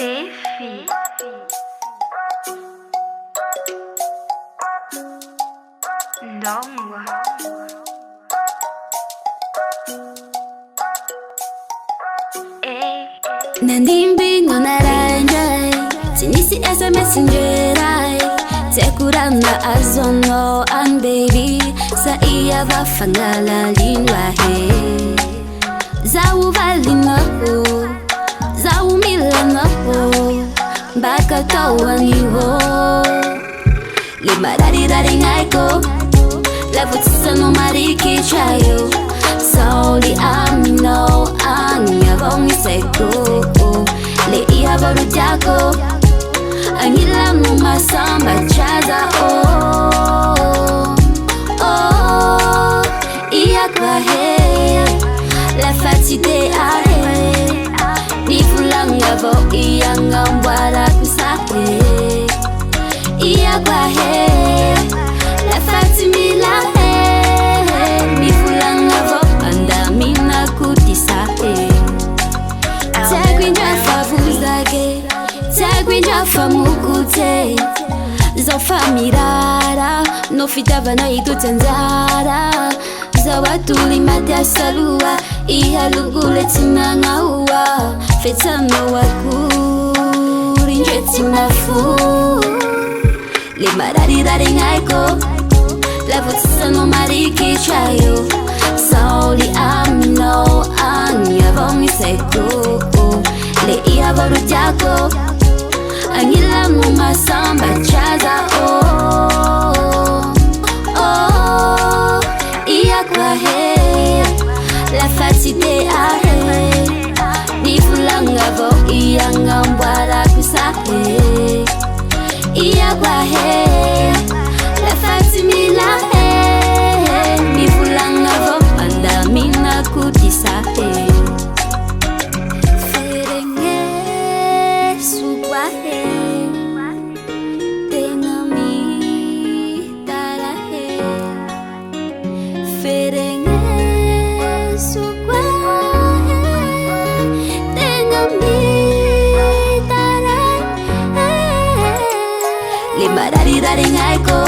Tiffy. Ndongwa. Nandimbi no naranjay Sinisi SMS njeray Tekurana azono ang baby Sa iya ba fangalalin wahe Zawu valino Zawu milano Bakal tawan iho Lima dari ngaiko Labot sa no mariki chayo Sauli amino ang yabong iseko Le iya baru jako Ang ilang mo masamba chaza oh Iya kwahe La fatide ahe Ni fulang yabo iya ngambwala kusahe Iya kwahe La fatimila he Ni fulang yabo andami na kutisahe Tagwinja favuzage Tagwinja famukute Zofa mirara No fitava na itutanzara Zawatuli mate salua Iha lugule tina ngaua Fetano wakuri Njeti mafu Lima dari ngaiko Lavutisa no mariki chayo Sauli amino Anya bongi seko Le iya baru jako Angila mo masamba chaza oh Iya kwahe La fatide ahe Ni fulanga vo iya ngambwala kusahe Iya kwahe La fatimila he Ni fulanga vo andamina kutisahe Lima dari ngaiko